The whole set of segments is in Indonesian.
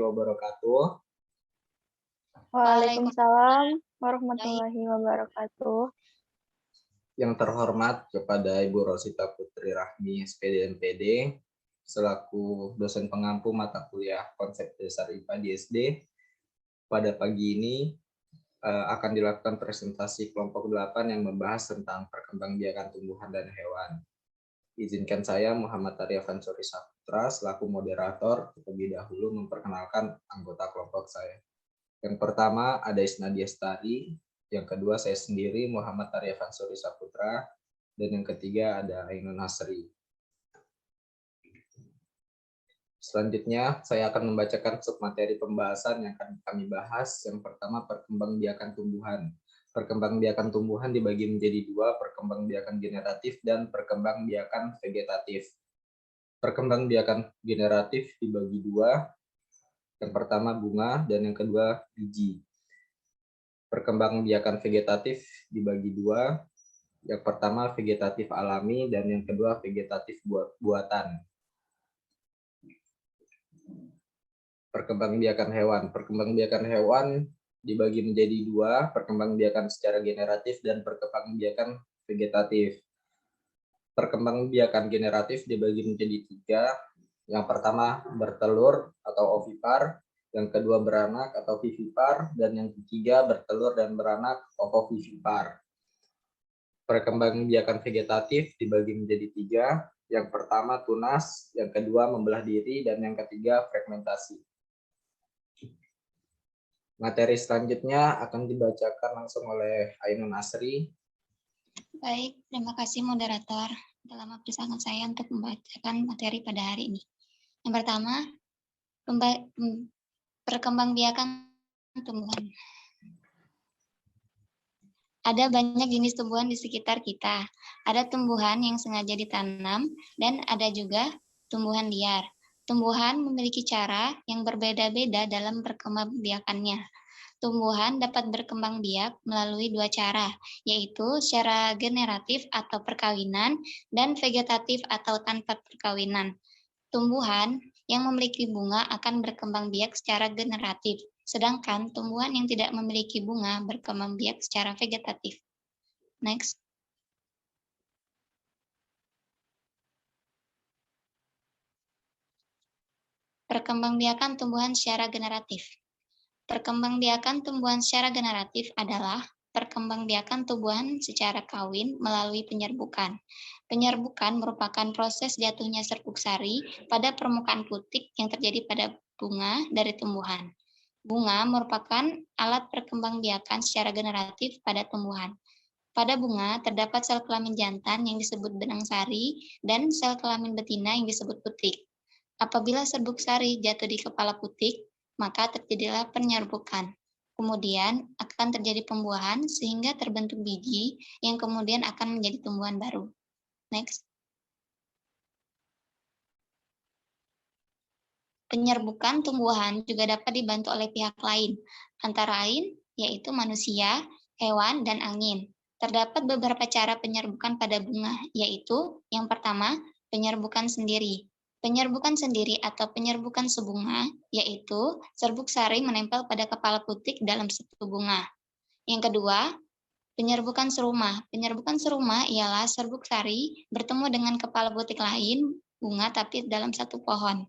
wabarakatuh. Waalaikumsalam warahmatullahi wabarakatuh. Yang terhormat kepada Ibu Rosita Putri Rahmi, SPD MPD, selaku dosen pengampu mata kuliah konsep dasar IPA di SD. Pada pagi ini akan dilakukan presentasi kelompok 8 yang membahas tentang perkembangbiakan tumbuhan dan hewan. Izinkan saya Muhammad Arya Fansuri Saputra selaku moderator terlebih dahulu memperkenalkan anggota kelompok saya. Yang pertama ada Isnadia Stari, yang kedua saya sendiri Muhammad Arya Fansuri Saputra, dan yang ketiga ada Ainun Nasri. Selanjutnya saya akan membacakan submateri pembahasan yang akan kami bahas. Yang pertama perkembangbiakan tumbuhan. Perkembangbiakan tumbuhan dibagi menjadi dua, perkembangbiakan generatif dan perkembangbiakan vegetatif. Perkembangbiakan generatif dibagi dua, yang pertama bunga dan yang kedua biji. Perkembangbiakan vegetatif dibagi dua, yang pertama vegetatif alami dan yang kedua vegetatif buatan. Perkembangbiakan hewan. Perkembangbiakan hewan dibagi menjadi dua, perkembangbiakan secara generatif dan perkembangbiakan vegetatif. Perkembangbiakan generatif dibagi menjadi tiga. Yang pertama bertelur atau ovipar, yang kedua beranak atau vivipar, dan yang ketiga bertelur dan beranak ovovivipar. Perkembangbiakan vegetatif dibagi menjadi tiga. Yang pertama tunas, yang kedua membelah diri, dan yang ketiga fragmentasi. Materi selanjutnya akan dibacakan langsung oleh Ainun Nasri. Baik, terima kasih moderator telah mempersilahkan saya untuk membacakan materi pada hari ini. Yang pertama, perkembangbiakan tumbuhan. Ada banyak jenis tumbuhan di sekitar kita. Ada tumbuhan yang sengaja ditanam dan ada juga tumbuhan liar. Tumbuhan memiliki cara yang berbeda-beda dalam perkembangbiakannya. Tumbuhan dapat berkembang biak melalui dua cara, yaitu secara generatif atau perkawinan dan vegetatif atau tanpa perkawinan. Tumbuhan yang memiliki bunga akan berkembang biak secara generatif, sedangkan tumbuhan yang tidak memiliki bunga berkembang biak secara vegetatif. Next. Perkembangbiakan tumbuhan secara generatif. Perkembangbiakan tumbuhan secara generatif adalah perkembangbiakan tumbuhan secara kawin melalui penyerbukan. Penyerbukan merupakan proses jatuhnya serbuk sari pada permukaan putik yang terjadi pada bunga dari tumbuhan. Bunga merupakan alat perkembangbiakan secara generatif pada tumbuhan. Pada bunga terdapat sel kelamin jantan yang disebut benang sari dan sel kelamin betina yang disebut putik. Apabila serbuk sari jatuh di kepala putik, maka terjadilah penyerbukan. Kemudian akan terjadi pembuahan sehingga terbentuk biji yang kemudian akan menjadi tumbuhan baru. Next. Penyerbukan tumbuhan juga dapat dibantu oleh pihak lain, antara lain yaitu manusia, hewan, dan angin. Terdapat beberapa cara penyerbukan pada bunga, yaitu yang pertama, penyerbukan sendiri. Penyerbukan sendiri atau penyerbukan sebunga, yaitu serbuk sari menempel pada kepala putik dalam satu bunga. Yang kedua, penyerbukan serumah. Penyerbukan serumah ialah serbuk sari bertemu dengan kepala putik lain bunga tapi dalam satu pohon.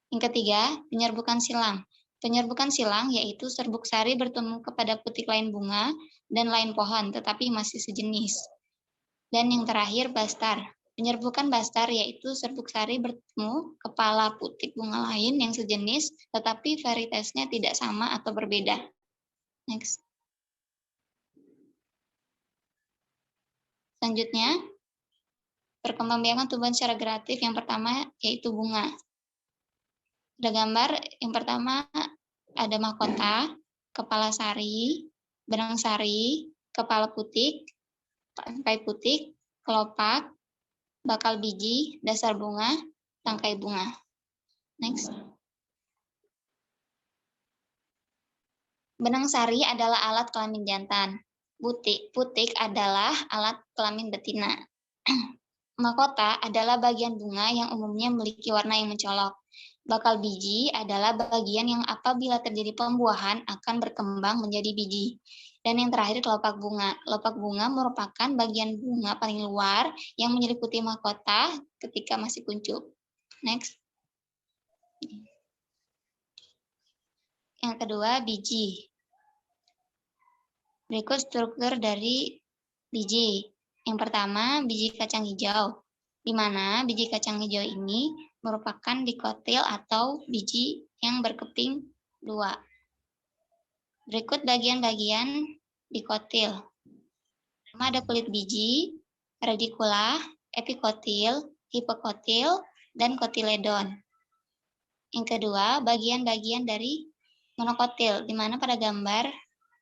Yang ketiga, penyerbukan silang. Penyerbukan silang yaitu serbuk sari bertemu kepada putik lain bunga dan lain pohon tetapi masih sejenis. Dan yang terakhir, bastar. Penyerbukan bastar yaitu serbuk sari bertemu kepala putik bunga lain yang sejenis tetapi varietasnya tidak sama atau berbeda. Next. Selanjutnya, perkembangbiakan tumbuhan secara generatif yang pertama yaitu bunga. Ada gambar yang pertama ada mahkota, kepala sari, benang sari, kepala putik, tangkai putik, kelopak, bakal biji, dasar bunga, tangkai bunga. Next. Benang sari adalah alat kelamin jantan. Putik adalah alat kelamin betina. Mahkota adalah bagian bunga yang umumnya memiliki warna yang mencolok. Bakal biji adalah bagian yang apabila terjadi pembuahan akan berkembang menjadi biji. Dan yang terakhir kelopak bunga. Kelopak bunga merupakan bagian bunga paling luar yang menyeliputi mahkota ketika masih kuncup. Next. Yang kedua, biji. Berikut struktur dari biji. Yang pertama, biji kacang hijau, di mana biji kacang hijau ini merupakan dikotil atau biji yang berkeping dua. Berikut bagian-bagian dikotil. Pertama ada kulit biji, radikula, epikotil, hipokotil, dan kotiledon. Yang kedua, bagian-bagian dari monokotil, di mana pada gambar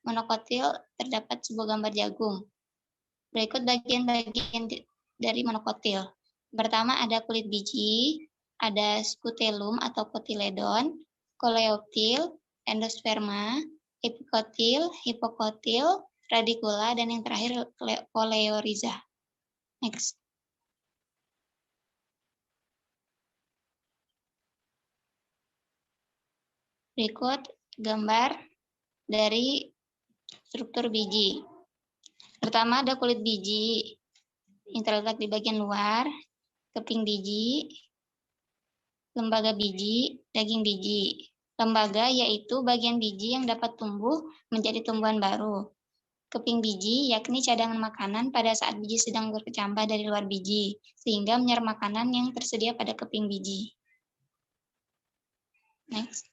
monokotil terdapat sebuah gambar jagung. Berikut bagian-bagian dari monokotil. Pertama ada kulit biji, ada scutellum atau kotiledon, coleoptil, endosperma, epikotil, hipokotil, radikula, dan yang terakhir coleorhiza. Next. Berikut gambar dari struktur biji. Pertama ada kulit biji yang terletak di bagian luar, keping biji, lembaga biji, daging biji. Lembaga yaitu bagian biji yang dapat tumbuh menjadi tumbuhan baru. Keping biji yakni cadangan makanan pada saat biji sedang berkecambah dari luar biji, sehingga menyerap makanan yang tersedia pada keping biji. Next.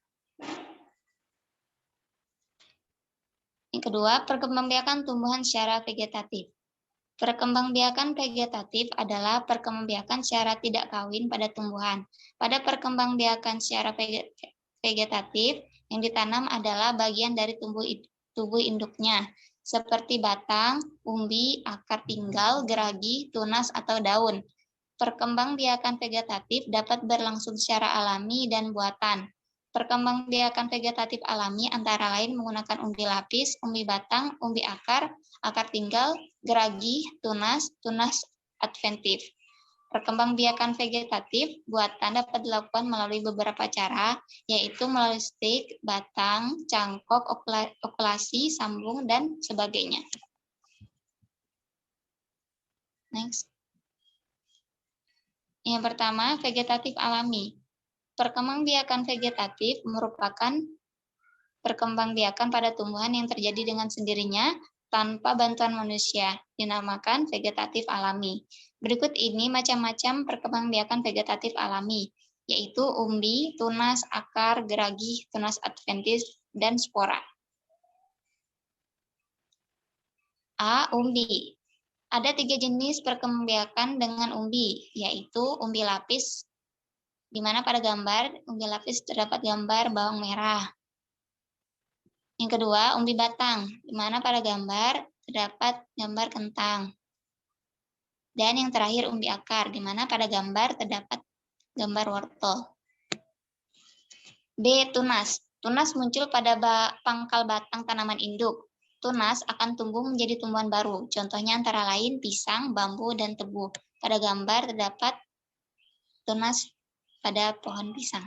Yang kedua, perkembangbiakan tumbuhan secara vegetatif. Perkembangbiakan vegetatif adalah perkembangbiakan secara tidak kawin pada tumbuhan. Pada perkembangbiakan secara vegetatif, yang ditanam adalah bagian dari tubuh induknya, seperti batang, umbi, akar tinggal, geragi, tunas, atau daun. Perkembangbiakan vegetatif dapat berlangsung secara alami dan buatan. Perkembangbiakan vegetatif alami antara lain menggunakan umbi lapis, umbi batang, umbi akar, akar tinggal, geragi, tunas, tunas adventif. Perkembangbiakan vegetatif buatan dapat dilakukan melalui beberapa cara, yaitu melalui stik, batang, cangkok, okulasi, sambung, dan sebagainya. Next. Yang pertama, vegetatif alami. Perkembangbiakan vegetatif merupakan perkembangbiakan pada tumbuhan yang terjadi dengan sendirinya tanpa bantuan manusia, dinamakan vegetatif alami. Berikut ini macam-macam perkembangbiakan vegetatif alami, yaitu umbi, tunas, akar, geragi, tunas adventis, dan spora. A. Umbi. Ada 3 jenis perkembangbiakan dengan umbi, yaitu umbi lapis, di mana pada gambar umbi lapis terdapat gambar bawang merah. Yang kedua, umbi batang, di mana pada gambar terdapat gambar kentang. Dan yang terakhir, umbi akar, di mana pada gambar terdapat gambar wortel. B. Tunas. Tunas muncul pada pangkal batang tanaman induk. Tunas akan tumbuh menjadi tumbuhan baru. Contohnya antara lain pisang, bambu, dan tebu. Pada gambar terdapat tunas pada pohon pisang.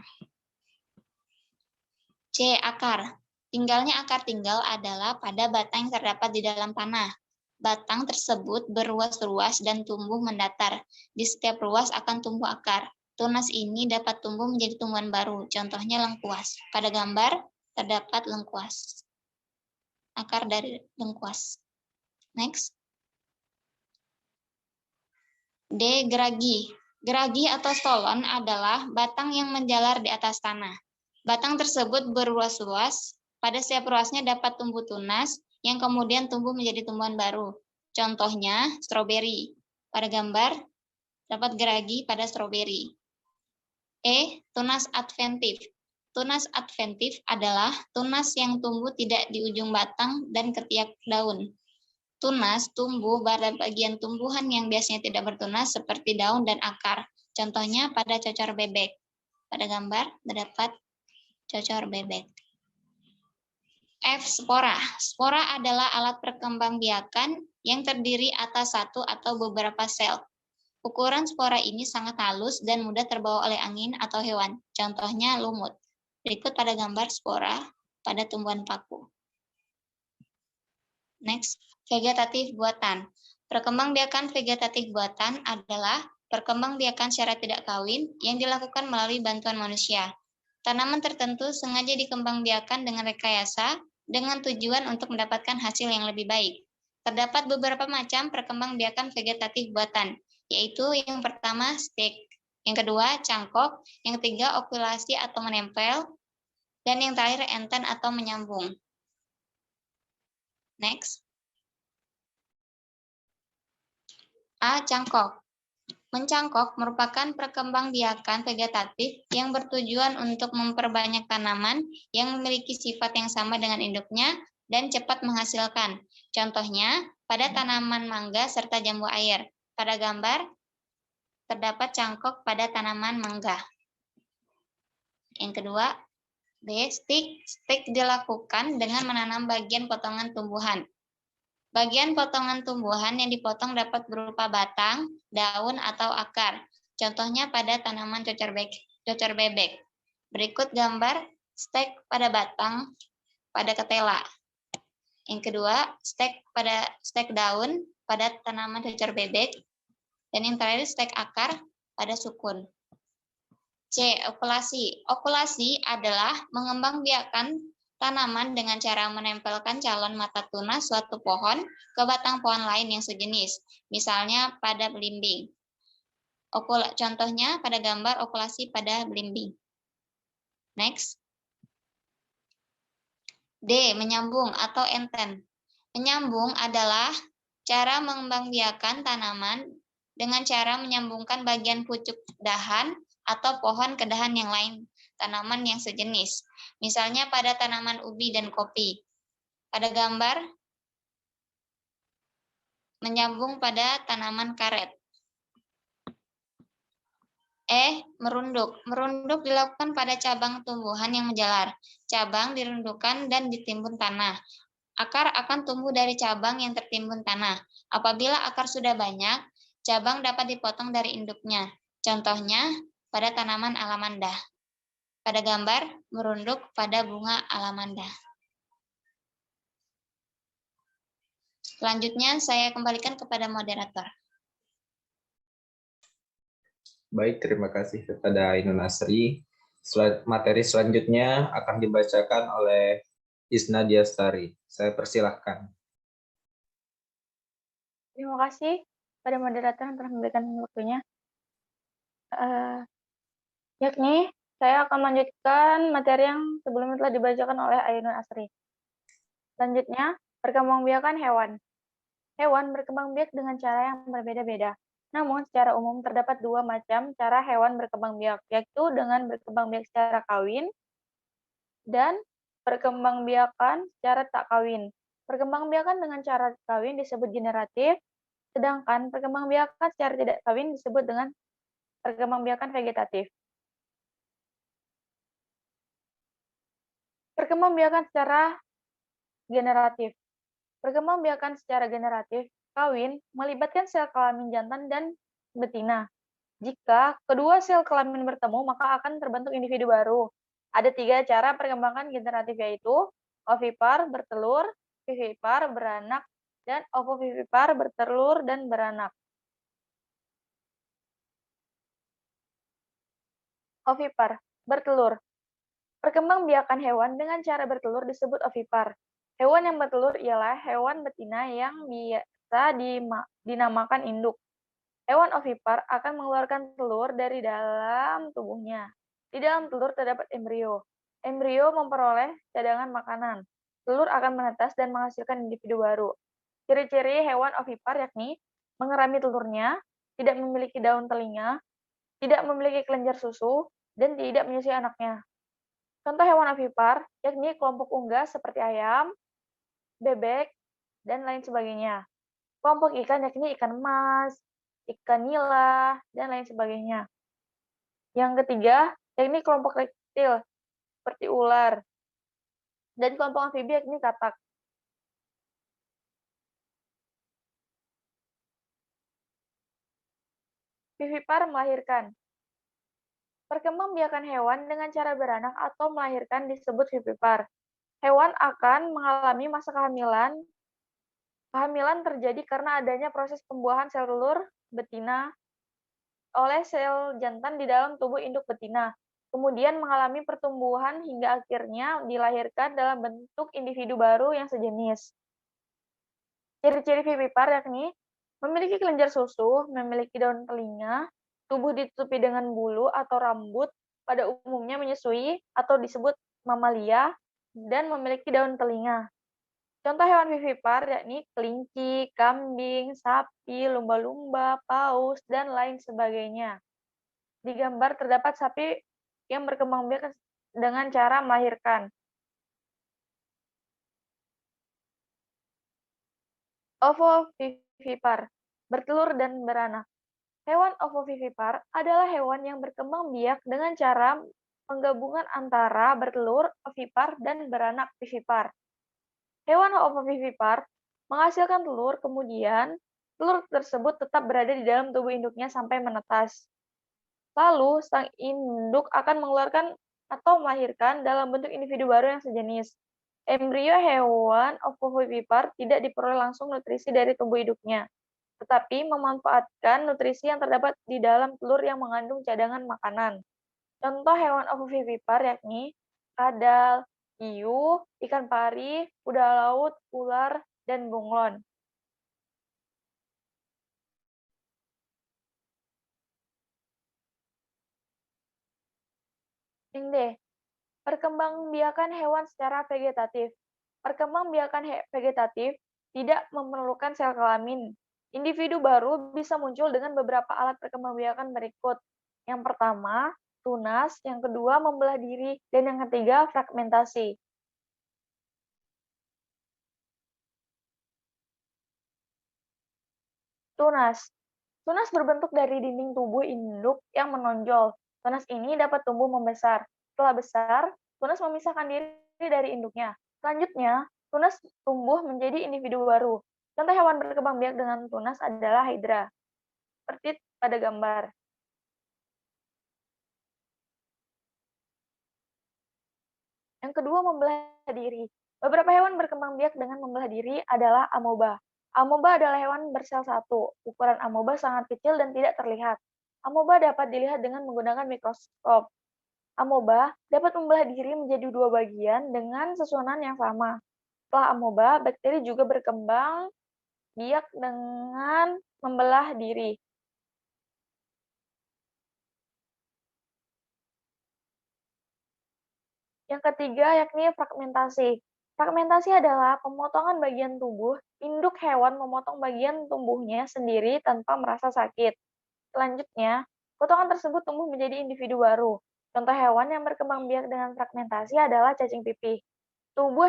C. Akar. Tinggalnya akar tinggal adalah pada batang yang terdapat di dalam tanah. Batang tersebut berruas-ruas dan tumbuh mendatar. Di setiap ruas akan tumbuh akar. Tunas ini dapat tumbuh menjadi tumbuhan baru. Contohnya lengkuas. Pada gambar terdapat lengkuas. Akar dari lengkuas. Next. D. Geragi. Geragi atau stolon adalah batang yang menjalar di atas tanah. Batang tersebut berruas-ruas. Pada setiap ruasnya dapat tumbuh tunas yang kemudian tumbuh menjadi tumbuhan baru. Contohnya stroberi. Pada gambar dapat geragi pada stroberi. E. Tunas adventif. Tunas adventif adalah tunas yang tumbuh tidak di ujung batang dan ketiak daun. Tunas tumbuh pada bagian tumbuhan yang biasanya tidak bertunas seperti daun dan akar. Contohnya pada cocor bebek. Pada gambar terdapat cocor bebek. F. Spora. Spora adalah alat perkembangbiakan yang terdiri atas satu atau beberapa sel. Ukuran spora ini sangat halus dan mudah terbawa oleh angin atau hewan. Contohnya lumut. Berikut pada gambar spora pada tumbuhan paku. Next, vegetatif buatan. Perkembangbiakan vegetatif buatan adalah perkembangbiakan secara tidak kawin yang dilakukan melalui bantuan manusia. Tanaman tertentu sengaja dikembangbiakan dengan rekayasa dengan tujuan untuk mendapatkan hasil yang lebih baik. Terdapat beberapa macam perkembangbiakan vegetatif buatan, yaitu yang pertama stek, yang kedua cangkok, yang ketiga okulasi atau menempel, dan yang terakhir enten atau menyambung. Next. A. Cangkok. Mencangkok merupakan perkembangbiakan vegetatif yang bertujuan untuk memperbanyak tanaman yang memiliki sifat yang sama dengan induknya dan cepat menghasilkan. Contohnya, pada tanaman mangga serta jambu air. Pada gambar, terdapat cangkok pada tanaman mangga. Yang kedua, B. Stik. Stik dilakukan dengan menanam bagian potongan tumbuhan. Bagian potongan tumbuhan yang dipotong dapat berupa batang, daun, atau akar. Contohnya pada tanaman cocor bebek. Berikut gambar stek pada batang pada ketela. Yang kedua, stek daun pada tanaman cocor bebek. Dan yang terakhir stek akar pada sukun. C. Okulasi. Okulasi adalah mengembangbiakan tanaman dengan cara menempelkan calon mata tunas suatu pohon ke batang pohon lain yang sejenis, misalnya pada belimbing. Contohnya pada gambar okulasi pada belimbing. Next. D. Menyambung atau enten. Menyambung adalah cara mengembangbiakan tanaman dengan cara menyambungkan bagian pucuk dahan atau pohon ke dahan yang lain tanaman yang sejenis, misalnya pada tanaman ubi dan kopi. Pada gambar, menyambung pada tanaman karet. E. Merunduk. Merunduk dilakukan pada cabang tumbuhan yang menjalar. Cabang dirundukkan dan ditimbun tanah. Akar akan tumbuh dari cabang yang tertimbun tanah. Apabila akar sudah banyak, cabang dapat dipotong dari induknya. Contohnya, pada tanaman alamanda. Pada gambar, merunduk pada bunga alamanda. Selanjutnya, saya kembalikan kepada moderator. Baik, terima kasih kepada Ainun Nasri. Materi selanjutnya akan dibacakan oleh Isna Diastari. Saya persilahkan. Terima kasih pada moderator yang telah memberikan waktunya. Yakni, saya akan melanjutkan materi yang sebelumnya telah dibacakan oleh Ainun Asri. Selanjutnya, perkembangbiakan hewan. Hewan berkembang biak dengan cara yang berbeda-beda. Namun, secara umum terdapat dua macam cara hewan berkembang biak, yaitu dengan berkembang biak secara kawin dan perkembangbiakan secara tak kawin. Perkembangbiakan dengan cara kawin disebut generatif, sedangkan perkembangbiakan secara tidak kawin disebut dengan perkembangbiakan vegetatif. Perkembangbiakan secara generatif. Perkembangbiakan secara generatif, kawin melibatkan sel kelamin jantan dan betina. Jika kedua sel kelamin bertemu, maka akan terbentuk individu baru. Ada 3 cara perkembangan generatif, yaitu ovipar, bertelur, vivipar, beranak, dan ovovivipar, bertelur dan beranak. Ovipar, bertelur. Perkembangbiakan hewan dengan cara bertelur disebut ovipar. Hewan yang bertelur ialah hewan betina yang biasa dinamakan induk. Hewan ovipar akan mengeluarkan telur dari dalam tubuhnya. Di dalam telur terdapat embrio. Embrio memperoleh cadangan makanan. Telur akan menetas dan menghasilkan individu baru. Ciri-ciri hewan ovipar yakni mengerami telurnya, tidak memiliki daun telinga, tidak memiliki kelenjar susu, dan tidak menyusui anaknya. Contoh hewan ovipar yakni kelompok unggas seperti ayam, bebek, dan lain sebagainya. Kelompok ikan yakni ikan emas, ikan nila, dan lain sebagainya. Yang ketiga yakni kelompok reptil seperti ular. Dan kelompok amfibi yakni katak. Vivipar melahirkan. Perkembangbiakan hewan dengan cara beranak atau melahirkan disebut vivipar. Hewan akan mengalami masa kehamilan. Kehamilan terjadi karena adanya proses pembuahan sel telur betina oleh sel jantan di dalam tubuh induk betina. Kemudian mengalami pertumbuhan hingga akhirnya dilahirkan dalam bentuk individu baru yang sejenis. Ciri-ciri vivipar yakni memiliki kelenjar susu, memiliki daun telinga, tubuh ditutupi dengan bulu atau rambut, pada umumnya menyusui atau disebut mamalia, dan memiliki daun telinga. Contoh hewan vivipar yakni kelinci, kambing, sapi, lumba-lumba, paus, dan lain sebagainya. Di gambar terdapat sapi yang berkembang biak dengan cara melahirkan. Ovovivipar, bertelur dan beranak. Hewan ovovivipar adalah hewan yang berkembang biak dengan cara penggabungan antara bertelur ovipar dan beranak vivipar. Hewan ovovivipar menghasilkan telur, kemudian telur tersebut tetap berada di dalam tubuh induknya sampai menetas. Lalu, sang induk akan mengeluarkan atau melahirkan dalam bentuk individu baru yang sejenis. Embrio hewan ovovivipar tidak diperoleh langsung nutrisi dari tubuh induknya, tetapi memanfaatkan nutrisi yang terdapat di dalam telur yang mengandung cadangan makanan. Contoh hewan ovovivipar yakni kadal, hiu, ikan pari, kuda laut, ular, dan bunglon. D. Perkembangbiakan hewan secara vegetatif. Perkembangbiakan vegetatif tidak memerlukan sel kelamin. Individu baru bisa muncul dengan beberapa alat perkembangbiakan berikut. Yang pertama, tunas, yang kedua, membelah diri, dan yang ketiga, fragmentasi. Tunas. Tunas berbentuk dari dinding tubuh induk yang menonjol. Tunas ini dapat tumbuh membesar. Setelah besar, tunas memisahkan diri dari induknya. Selanjutnya, tunas tumbuh menjadi individu baru. Contoh hewan berkembang biak dengan tunas adalah hydra, seperti pada gambar. Yang kedua, membelah diri. Beberapa hewan berkembang biak dengan membelah diri adalah amoeba. Amoeba adalah hewan bersel satu. Ukuran amoeba sangat kecil dan tidak terlihat. Amoeba dapat dilihat dengan menggunakan mikroskop. Amoeba dapat membelah diri menjadi dua bagian dengan susunan yang sama. Setelah amoeba, bakteri juga berkembang biak dengan membelah diri. Yang ketiga yakni fragmentasi. Fragmentasi adalah pemotongan bagian tubuh. Induk hewan memotong bagian tubuhnya sendiri tanpa merasa sakit. Selanjutnya, potongan tersebut tumbuh menjadi individu baru. Contoh hewan yang berkembang biak dengan fragmentasi adalah cacing pipih. Tubuh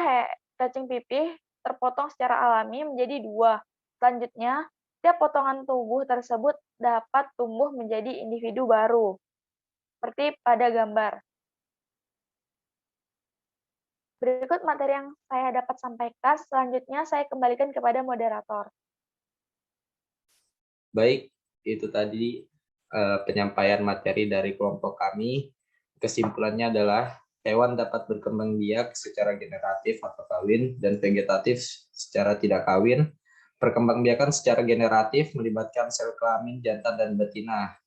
cacing pipih terpotong secara alami menjadi dua. Selanjutnya, setiap potongan tubuh tersebut dapat tumbuh menjadi individu baru, seperti pada gambar. Berikut materi yang saya dapat sampaikan, selanjutnya saya kembalikan kepada moderator. Baik, itu tadi penyampaian materi dari kelompok kami. Kesimpulannya adalah hewan dapat berkembang biak secara generatif atau kawin dan vegetatif secara tidak kawin. Perkembangbiakan secara generatif melibatkan sel kelamin jantan dan betina.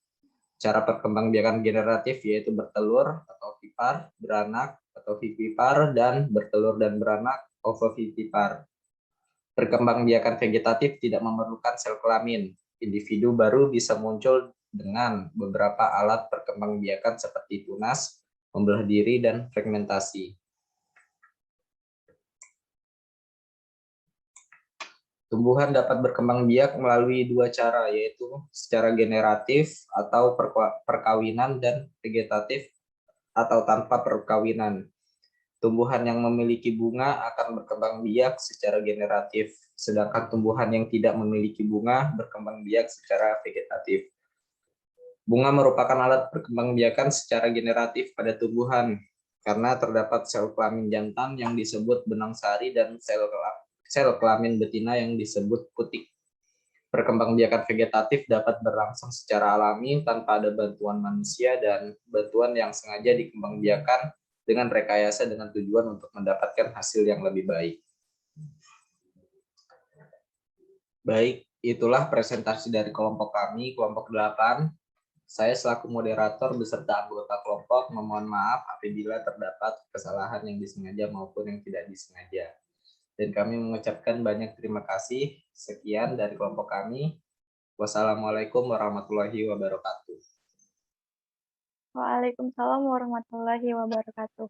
Cara perkembangbiakan generatif yaitu bertelur atau ovipar, beranak atau vivipar, dan bertelur dan beranak ovovivipar. Perkembangbiakan vegetatif tidak memerlukan sel kelamin. Individu baru bisa muncul dengan beberapa alat perkembangbiakan seperti tunas, membelah diri, dan fragmentasi. Tumbuhan dapat berkembang biak melalui dua cara, yaitu secara generatif atau perkawinan dan vegetatif atau tanpa perkawinan. Tumbuhan yang memiliki bunga akan berkembang biak secara generatif, sedangkan tumbuhan yang tidak memiliki bunga berkembang biak secara vegetatif. Bunga merupakan alat perkembangbiakan secara generatif pada tumbuhan, karena terdapat sel kelamin jantan yang disebut benang sari dan sel kelamin betina yang disebut putik. Perkembangbiakan vegetatif dapat berlangsung secara alami tanpa ada bantuan manusia dan bantuan yang sengaja dikembangbiakan dengan rekayasa dengan tujuan untuk mendapatkan hasil yang lebih baik. Baik, itulah presentasi dari kelompok kami, kelompok 8. Saya selaku moderator beserta anggota kelompok memohon maaf apabila terdapat kesalahan yang disengaja maupun yang tidak disengaja. Dan kami mengucapkan banyak terima kasih. Sekian dari kelompok kami. Wassalamualaikum warahmatullahi wabarakatuh. Waalaikumsalam warahmatullahi wabarakatuh.